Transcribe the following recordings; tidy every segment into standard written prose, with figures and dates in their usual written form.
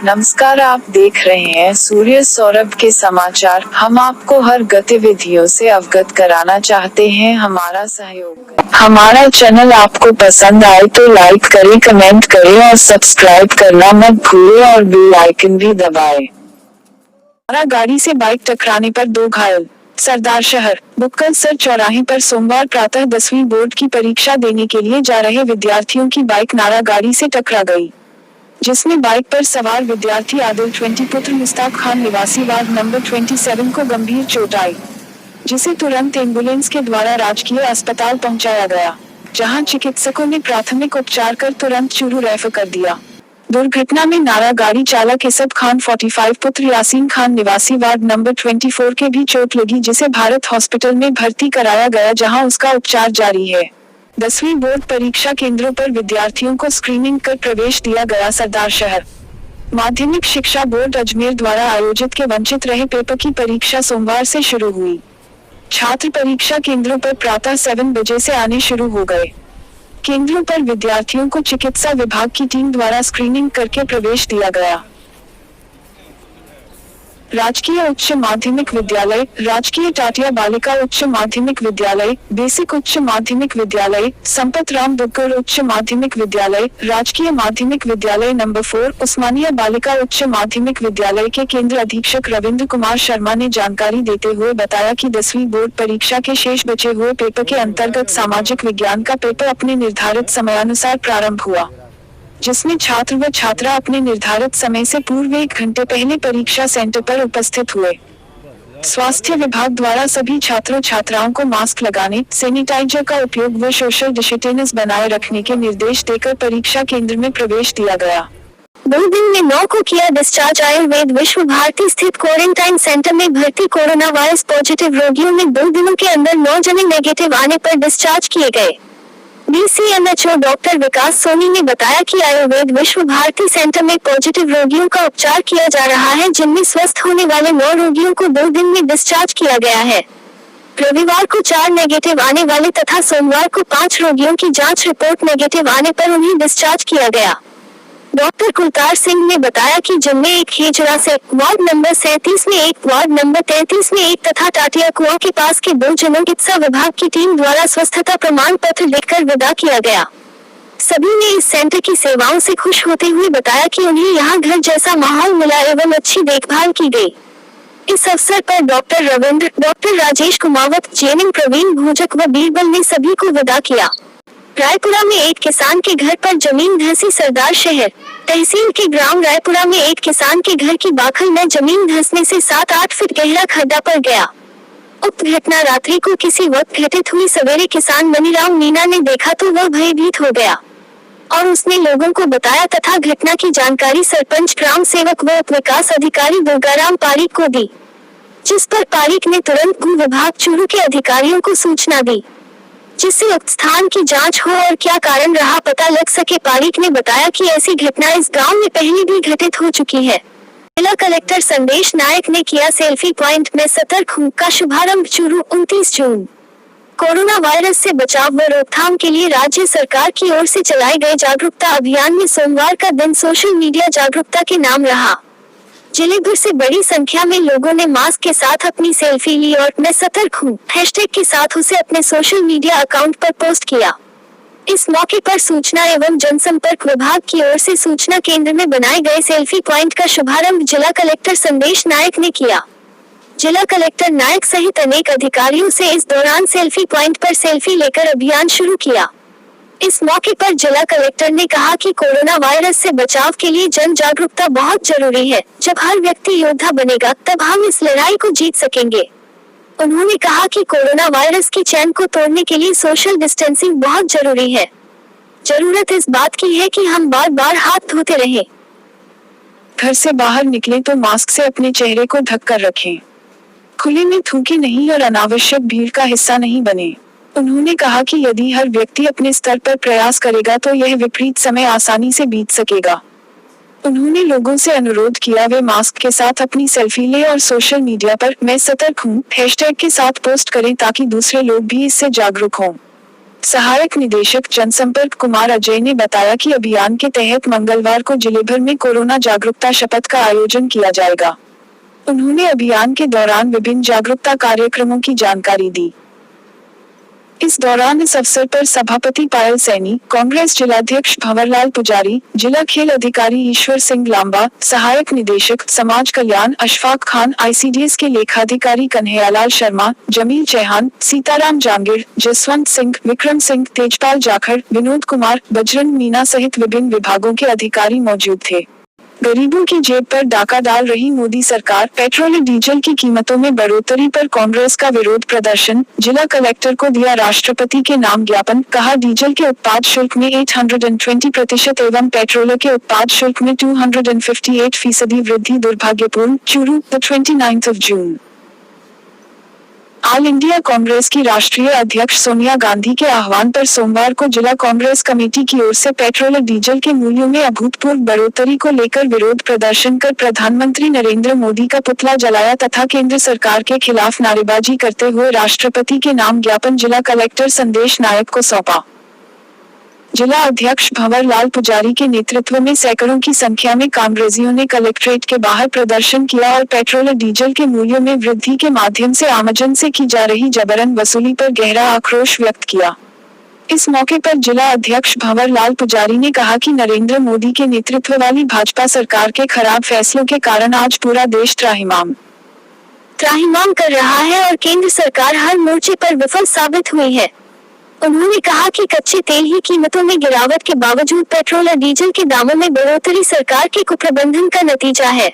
नमस्कार, आप देख रहे हैं सूर्य सौरभ के समाचार। हम आपको हर गतिविधियों से अवगत कराना चाहते हैं। हमारा सहयोग करें। हमारा चैनल आपको पसंद आए तो लाइक करें, कमेंट करें और सब्सक्राइब करना मत भूलें और बेल आइकन भी दबाएं। गाड़ी से बाइक टकराने पर 2 घायल। सरदार शहर बुक्कलसर चौराहे पर सोमवार प्रातः 10वीं बोर्ड की परीक्षा देने के लिए जा रहे विद्यार्थियों की बाइक नारा गाड़ी से टकरा गई, जिसमें बाइक पर सवार विद्यार्थी आदिल 20 पुत्र मुस्ताक खान निवासी वार्ड नंबर 27 को गंभीर चोट आई, जिसे तुरंत एम्बुलेंस के द्वारा राजकीय अस्पताल पहुंचाया गया, जहां चिकित्सकों ने प्राथमिक उपचार कर तुरंत चूरू रेफर कर दिया। दुर्घटना में नारा गाड़ी चालक इसब खान 45 पुत्र यासीन खान निवासी वार्ड नंबर 24 के भी चोट लगी, जिसे भारत हॉस्पिटल में भर्ती कराया गया, जहां उसका उपचार जारी है। 10वीं बोर्ड परीक्षा केंद्रों पर विद्यार्थियों को स्क्रीनिंग कर प्रवेश दिया गया। सरदार शहर माध्यमिक शिक्षा बोर्ड अजमेर द्वारा आयोजित के वंचित रहे पेपर की परीक्षा सोमवार से शुरू हुई। छात्र परीक्षा केंद्रों पर प्रातः 7 बजे से आने शुरू हो गए। केंद्रों पर विद्यार्थियों को चिकित्सा विभाग की टीम द्वारा स्क्रीनिंग करके प्रवेश दिया गया। राजकीय उच्च माध्यमिक विद्यालय, राजकीय टाटिया बालिका उच्च माध्यमिक विद्यालय, बेसिक उच्च माध्यमिक विद्यालय, संपत राम दुग्गल उच्च माध्यमिक विद्यालय, राजकीय माध्यमिक विद्यालय नंबर 4, उस्मानिया बालिका उच्च माध्यमिक विद्यालय के केंद्र अधीक्षक रविंद्र कुमार शर्मा ने जानकारी देते हुए बताया कि 10वीं बोर्ड परीक्षा के शेष बचे हुए पेपर के अंतर्गत सामाजिक विज्ञान का पेपर अपने निर्धारित समयानुसार प्रारंभ हुआ, जिसमें छात्र व छात्रा अपने निर्धारित समय से पूर्व 1 घंटे पहले परीक्षा सेंटर पर उपस्थित हुए। स्वास्थ्य विभाग द्वारा सभी छात्रों छात्राओं को मास्क लगाने, सैनिटाइजर का उपयोग व सोशल डिस्टेंस बनाए रखने के निर्देश देकर परीक्षा केंद्र में प्रवेश दिया गया। 2 दिन में 9 को किया डिस्चार्ज। आयुर्वेद विश्व भारती स्थित क्वारंटाइन सेंटर में भर्ती कोरोना वायरस पॉजिटिव रोगियों में 2 दिनों के अंदर 9 जने नेगेटिव आने पर डिस्चार्ज किए गए। DCMHO डॉक्टर विकास सोनी ने बताया कि आयुर्वेद विश्व भारती सेंटर में पॉजिटिव रोगियों का उपचार किया जा रहा है, जिनमें स्वस्थ होने वाले 9 रोगियों को 2 दिन में डिस्चार्ज किया गया है। रविवार को 4 नेगेटिव आने वाले तथा सोमवार को 5 रोगियों की जांच रिपोर्ट नेगेटिव आने पर उन्हें डिस्चार्ज किया गया। डॉक्टर कुलतार सिंह ने बताया कि जिनमें एक हिजरा से वार्ड नंबर 37 में एक, वार्ड नंबर 33 में एक तथा टाटिया कुआं के पास के 2 जनों चिकित्सा विभाग की टीम द्वारा स्वस्थता प्रमाण पत्र लिखकर विदा किया गया। सभी ने इस सेंटर की सेवाओं से खुश होते हुए बताया कि उन्हें यहाँ घर जैसा माहौल मिला एवं अच्छी देखभाल की गई। इस अवसर पर doctor Ravindra, doctor Rajesh Kumawat, JNM Praveen Bhojak व बीरबल ने सभी को विदा किया। रायपुरा में एक किसान के घर पर जमीन धंसी। सरदार शहर तहसील के ग्राम रायपुरा में एक किसान के घर की बाखल में जमीन धंसने से 7-8 फीट गहरा खड्डा पड़ गया। उक्त घटना रात्रि को किसी वक्त घटित हुई। सवेरे किसान मनीराम मीना ने देखा तो वह भयभीत हो गया और उसने लोगों को बताया तथा घटना की जानकारी सरपंच, ग्राम सेवक व उप विकास अधिकारी दुर्गाराम पारीक को दी, जिस पर पारीक ने तुरंत भू विभाग चूरू के अधिकारियों को सूचना दी, जिससे उक्त स्थान की जांच हो और क्या कारण रहा पता लग सके। पारीक ने बताया कि ऐसी घटना इस गांव में पहले भी घटित हो चुकी है। जिला कलेक्टर संदेश नायक ने किया सेल्फी पॉइंट में सतर्क हूं का शुभारंभ। चूरू 29 जून। कोरोना वायरस से बचाव व रोकथाम के लिए राज्य सरकार की ओर से चलाए गए जागरूकता अभियान में सोमवार का दिन सोशल मीडिया जागरूकता के नाम रहा। जिले भर से बड़ी संख्या में लोगों ने मास्क के साथ अपनी सेल्फी ली और मैं सतर्क हूँ हैशटैग के साथ उसे अपने सोशल मीडिया अकाउंट पर पोस्ट किया। इस मौके पर सूचना एवं जनसंपर्क विभाग की ओर से सूचना केंद्र में बनाए गए सेल्फी पॉइंट का शुभारंभ जिला कलेक्टर संदेश नायक ने किया। जिला कलेक्टर नायक सहित अनेक अधिकारियों से इस दौरान सेल्फी पॉइंट पर सेल्फी लेकर अभियान शुरू किया। इस मौके पर जिला कलेक्टर ने कहा कि कोरोना वायरस से बचाव के लिए जन जागरूकता बहुत जरूरी है। जब हर व्यक्ति योद्धा बनेगा तब हम इस लड़ाई को जीत सकेंगे। उन्होंने कहा कि कोरोना वायरस की चैन को तोड़ने के लिए सोशल डिस्टेंसिंग बहुत जरूरी है। जरूरत इस बात की है कि हम बार बार हाथ धोते रहें। घर से बाहर निकले तो मास्क से अपने चेहरे को ढक कर रखें। खुले में थूके नहीं और अनावश्यक भीड़ का हिस्सा नहीं बने। उन्होंने कहा कि यदि हर व्यक्ति अपने स्तर पर प्रयास करेगा तो यह विपरीत समय आसानी से बीत सकेगा। उन्होंने लोगों से अनुरोध किया वे मास्क के साथ अपनी सेल्फी लें और सोशल मीडिया पर मैं सतर्क हूँ हैशटैग के साथ पोस्ट करें ताकि दूसरे लोग भी इससे जागरूक हों। सहायक निदेशक जनसंपर्क कुमार अजय ने बताया कि अभियान के तहत मंगलवार को जिले भर में कोरोना जागरूकता शपथ का आयोजन किया जाएगा। उन्होंने अभियान के दौरान विभिन्न जागरूकता कार्यक्रमों की जानकारी दी। इस दौरान इस अवसर पर सभापति पायल सैनी, कांग्रेस जिलाध्यक्ष भंवरलाल पुजारी, जिला खेल अधिकारी ईश्वर सिंह लांबा, सहायक निदेशक समाज कल्याण अशफाक खान, आईसीडीएस के लेखाधिकारी कन्हैयालाल शर्मा, जमील चौहान, सीताराम जांगिड़, जसवंत सिंह, विक्रम सिंह, तेजपाल जाखड़, विनोद कुमार, बजरंग मीना सहित विभिन्न विभागों के अधिकारी मौजूद थे। गरीबों की जेब पर डाका डाल रही मोदी सरकार, पेट्रोल डीजल की कीमतों में बढ़ोतरी पर कांग्रेस का विरोध प्रदर्शन, जिला कलेक्टर को दिया राष्ट्रपति के नाम ज्ञापन, कहा डीजल के उत्पाद शुल्क में 820% एवं पेट्रोल के उत्पाद शुल्क में 258% वृद्धि दुर्भाग्यपूर्ण। चूरू, 29 जून। ऑल इंडिया कांग्रेस की राष्ट्रीय अध्यक्ष सोनिया गांधी के आह्वान पर सोमवार को जिला कांग्रेस कमेटी की ओर से पेट्रोल और डीजल के मूल्यों में अभूतपूर्व बढ़ोतरी को लेकर विरोध प्रदर्शन कर प्रधानमंत्री नरेंद्र मोदी का पुतला जलाया तथा केंद्र सरकार के खिलाफ नारेबाजी करते हुए राष्ट्रपति के नाम ज्ञापन जिला कलेक्टर संदेश नायक को सौंपा। जिला अध्यक्ष भंवरलाल पुजारी के नेतृत्व में सैकड़ों की संख्या में कांग्रेसियों ने कलेक्ट्रेट के बाहर प्रदर्शन किया और पेट्रोल और डीजल के मूल्यों में वृद्धि के माध्यम से आमजन से की जा रही जबरन वसूली पर गहरा आक्रोश व्यक्त किया। इस मौके पर जिला अध्यक्ष भंवरलाल पुजारी ने कहा कि नरेंद्र मोदी के नेतृत्व वाली भाजपा सरकार के खराब फैसलों के कारण आज पूरा देश त्राहिमाम कर रहा है और केंद्र सरकार हर मोर्चे पर विफल साबित हुई है। उन्होंने कहा कि कच्चे तेल की कीमतों में गिरावट के बावजूद पेट्रोल और डीजल के दामों में बढ़ोतरी सरकार के कुप्रबंधन का नतीजा है।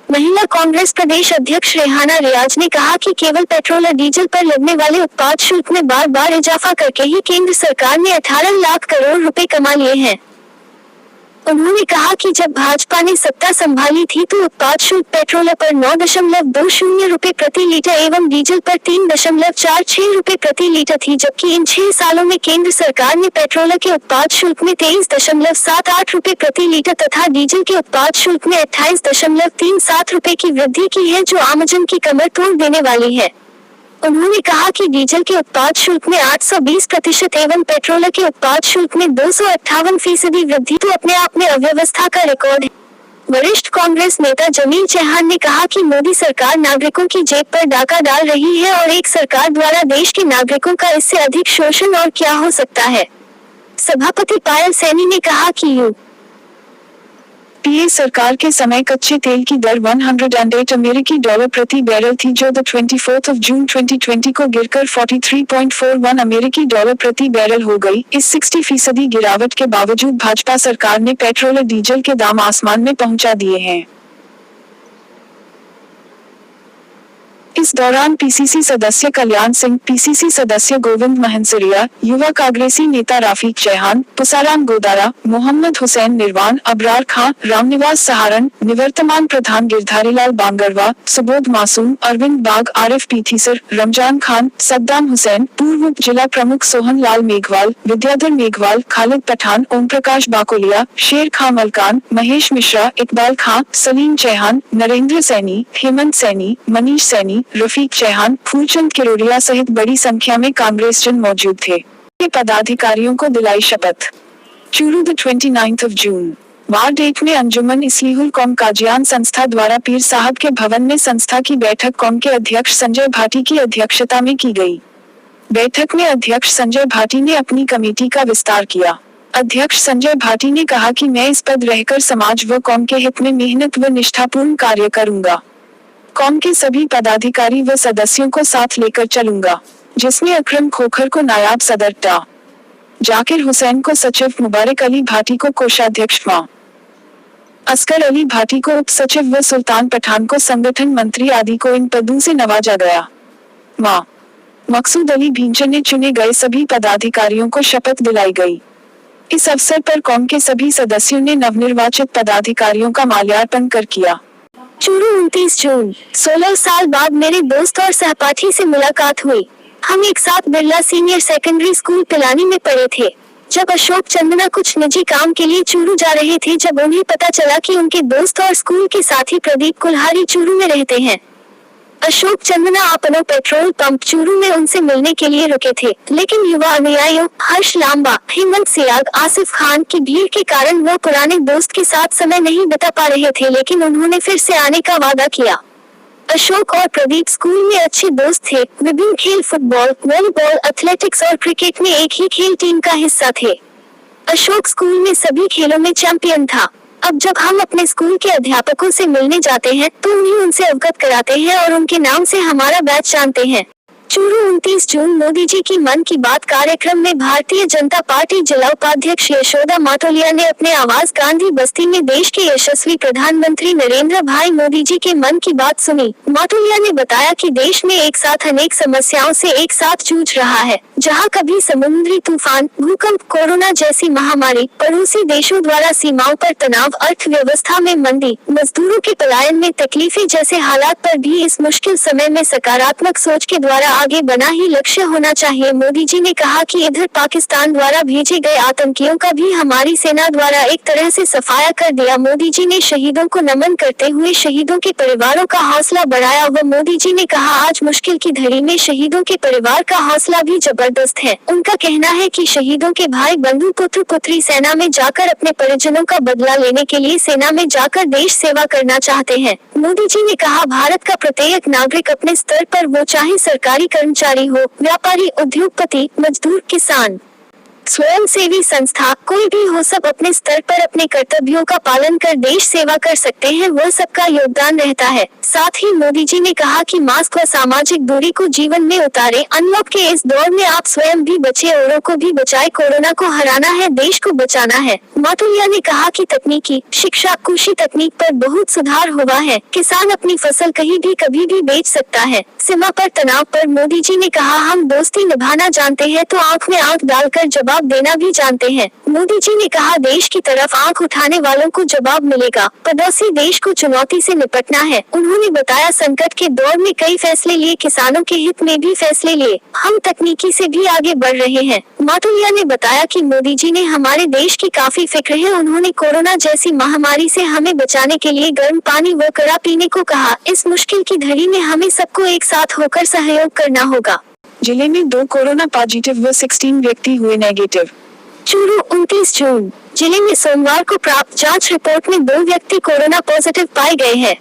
महिला कांग्रेस प्रदेश अध्यक्ष रेहाना रियाज ने कहा कि केवल पेट्रोल और डीजल पर लगने वाले उत्पाद शुल्क में बार बार इजाफा करके ही केंद्र सरकार ने 18 लाख करोड़ रुपए कमा लिए हैं। उन्होंने कहा कि जब भाजपा ने सत्ता संभाली थी तो उत्पाद शुल्क पेट्रोल पर 9.20 रुपए प्रति लीटर एवं डीजल पर 3.46 रुपए प्रति लीटर थी, जबकि इन 6 सालों में केंद्र सरकार ने पेट्रोल के उत्पाद शुल्क में 23.78 रुपए प्रति लीटर तथा डीजल के उत्पाद शुल्क में 28.37 रुपए की वृद्धि की है, जो आमजन की कमर तोड़ देने वाली है। उन्होंने कहा कि डीजल के उत्पाद शुल्क में 820% एवं पेट्रोल के उत्पाद शुल्क में 258% वृद्धि तो अपने आप में अव्यवस्था का रिकॉर्ड है। वरिष्ठ कांग्रेस नेता जमील चौहान ने कहा कि मोदी सरकार नागरिकों की जेब पर डाका डाल रही है और एक सरकार द्वारा देश के नागरिकों का इससे अधिक शोषण और क्या हो सकता है। सभापति पायल सैनी ने कहा कि यूपीए सरकार के समय कच्चे तेल की दर 108 अमेरिकी डॉलर प्रति बैरल थी, जो 24 जून 2020 को गिरकर 43.41 अमेरिकी डॉलर प्रति बैरल हो गई। इस 60% गिरावट के बावजूद भाजपा सरकार ने पेट्रोल और डीजल के दाम आसमान में पहुंचा दिए हैं। इस दौरान पीसीसी सदस्य कल्याण सिंह, पीसीसी सदस्य गोविंद महंसरिया, युवा कांग्रेसी नेता राफिक चौहान, पुसाराम गोदारा, मोहम्मद हुसैन निर्वाण, अबरार खां, रामनिवास सहारण, निवर्तमान प्रधान गिरधारीलाल बांगरवा, सुबोध मासूम, अरविंद बाग, आरिफ पीथीसर, रमजान खान, सद्दाम हुसैन, पूर्व उप जिला प्रमुख सोहन लाल मेघवाल, विद्याधर मेघवाल, खालिद पठान, ओम प्रकाश बाकोलिया, शेर खां मलकान, महेश मिश्रा, इकबाल खां, सलीम चौहान, नरेंद्र सैनी, हेमंत सैनी, मनीष सैनी, रफीक चौहान, फूलचंद किरोड़िया सहित बड़ी संख्या में कांग्रेस जन मौजूद थे। पदाधिकारियों को दिलाई शपथ। चूरू, 29 जून। वार्ड 1 में अंजुमन इस्लीहुल कौम काजियान संस्था द्वारा पीर साहब के भवन में संस्था की बैठक कौम के अध्यक्ष संजय भाटी की अध्यक्षता में की गई। बैठक में अध्यक्ष संजय भाटी ने अपनी कमेटी का विस्तार किया। अध्यक्ष संजय भाटी ने कहा कि मैं इस पद रहकर समाज व कौम के हित में मेहनत व निष्ठापूर्ण कार्य करूंगा। कौम के सभी पदाधिकारी व सदस्यों को साथ लेकर चलूंगा, जिसमें अकरम खोखर को नायाब सदर डा. जाकिर हुसैन को सचिव, मुबारक अली भाटी को कोषाध्यक्ष, मां असगर अली भाटी को उप सचिव व सुल्तान पठान को संगठन मंत्री आदि को इन पदों से नवाजा गया। मां मकसूद अली भींचर ने चुने गए सभी पदाधिकारियों को शपथ दिलाई गई। इस अवसर पर कौम के सभी सदस्यों ने नवनिर्वाचित पदाधिकारियों का माल्यार्पण कर किया। चूरू, 29 जून। 16 साल बाद मेरे दोस्त और सहपाठी से मुलाकात हुई। हम एक साथ Birla senior secondary school Pilani में पढ़े थे। जब अशोक चंदना कुछ निजी काम के लिए चूरू जा रहे थे, जब उन्हें पता चला कि उनके दोस्त और स्कूल के साथी प्रदीप कुल्हारी चूरू में रहते हैं, अशोक चंदना अपनो पेट्रोल पंप चूरू में उनसे मिलने के लिए रुके थे, लेकिन युवा अनुयायियों हर्ष लांबा, हेमंत सियाग, आसिफ खान की भीड़ के कारण वो पुराने दोस्त के साथ समय नहीं बिता पा रहे थे, लेकिन उन्होंने फिर से आने का वादा किया। अशोक और प्रदीप स्कूल में अच्छे दोस्त थे, विभिन्न खेल फुटबॉल, वॉलीबॉल, एथलेटिक्स और क्रिकेट में एक ही खेल टीम का हिस्सा थे। अशोक स्कूल में सभी खेलों में चैंपियन था। अब जब हम अपने स्कूल के अध्यापकों से मिलने जाते हैं तो उन्हें उनसे अवगत कराते हैं और उनके नाम से हमारा बैच जानते हैं। चूरू 29 जून मोदी जी की मन की बात कार्यक्रम में भारतीय जनता पार्टी जिला उपाध्यक्ष यशोदा माटोलिया ने अपने आवास गांधी बस्ती में देश के यशस्वी प्रधानमंत्री नरेंद्र भाई मोदी जी के मन की बात सुनी। माटोलिया ने बताया कि देश में एक साथ अनेक समस्याओं से एक साथ जूझ रहा है, जहां कभी समुद्री तूफान, भूकंप, कोरोना जैसी महामारी, पड़ोसी देशों द्वारा सीमाओं पर तनाव, अर्थव्यवस्था में मंदी, मजदूरों के पलायन में तकलीफें जैसे हालात पर भी इस मुश्किल समय में सकारात्मक सोच के द्वारा आगे बना ही लक्ष्य होना चाहिए। मोदी जी ने कहा कि इधर पाकिस्तान द्वारा भेजे गए आतंकियों का भी हमारी सेना द्वारा एक तरह से सफाया कर दिया। मोदी जी ने शहीदों को नमन करते हुए शहीदों के परिवारों का हौसला बढ़ाया व मोदी जी ने कहा आज मुश्किल की घड़ी में शहीदों के परिवार का हौसला भी जबरदस्त है। उनका कहना है कि शहीदों के भाई बंधु पुत्र पुत्री सेना में जाकर अपने परिजनों का बदला लेने के लिए सेना में जाकर देश सेवा करना चाहते हैं। मोदी जी ने कहा भारत का प्रत्येक नागरिक अपने स्तर पर वो चाहे सरकारी कर्मचारी हो, व्यापारी, उद्योगपति, मजदूर, किसान, स्वयं सेवी संस्था, कोई भी हो, सब अपने स्तर पर अपने कर्तव्यों का पालन कर देश सेवा कर सकते हैं, वह सबका योगदान रहता है। साथ ही मोदी जी ने कहा कि मास्क व सामाजिक दूरी को जीवन में उतारे। अनलॉक के इस दौर में आप स्वयं भी बचे, औरों को भी बचाए। कोरोना को हराना है, देश को बचाना है। माटोलिया ने कहा कि तकनीकी शिक्षा, कृषि तकनीक पर बहुत सुधार हुआ है। किसान अपनी फसल कहीं भी कभी भी बेच सकता है। सीमा पर तनाव पर मोदी जी ने कहा हम दोस्ती निभाना जानते हैं तो आंख में आंख डालकर जवाब देना भी जानते हैं। मोदी जी ने कहा देश की तरफ आंख उठाने वालों को जवाब मिलेगा। पड़ोसी देश को चुनौती से निपटना है। उन्होंने बताया संकट के दौर में कई फैसले लिए, किसानों के हित में भी फैसले लिए। हम तकनीकी से भी आगे बढ़ रहे हैं। माटोलिया ने बताया कि मोदी जी ने हमारे देश की काफी फिक्र है। उन्होंने कोरोना जैसी महामारी से हमें बचाने के लिए गर्म पानी व कड़ा पीने को कहा। इस मुश्किल की घड़ी में हमें सबको एक साथ होकर सहयोग करना होगा। जिले में 2 कोरोना पॉजिटिव व 16 व्यक्ति हुए नेगेटिव। चूरू 29 जून जिले में सोमवार को प्राप्त जांच रिपोर्ट में 2 व्यक्ति कोरोना पॉजिटिव पाए गए हैं।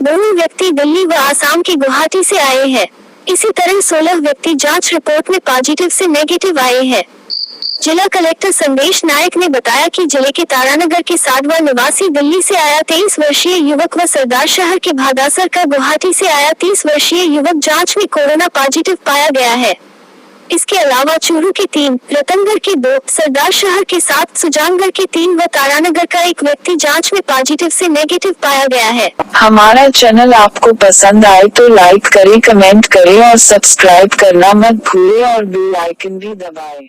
दोनों व्यक्ति दिल्ली व आसाम के गुवाहाटी से आए हैं। इसी तरह 16 व्यक्ति जांच रिपोर्ट में पॉजिटिव से नेगेटिव आए हैं। जिला कलेक्टर संदेश नायक ने बताया कि जिले के तारानगर के साडवा निवासी दिल्ली से आया 23 वर्षीय युवक व सरदार शहर के भादासर का गुवाहाटी से आया 30 वर्षीय युवक जांच में कोरोना पॉजिटिव पाया गया है। इसके अलावा चूरू के 3, रतनगढ़ के 2, सरदार शहर के 7, सुजानगढ़ के 3 व तारानगर का 1 व्यक्ति जांच में पॉजिटिव से नेगेटिव पाया गया है। हमारा चैनल आपको पसंद आए तो लाइक करें, कमेंट करें और सब्सक्राइब करना मत भूलें और बेल आइकन भी दबाएं।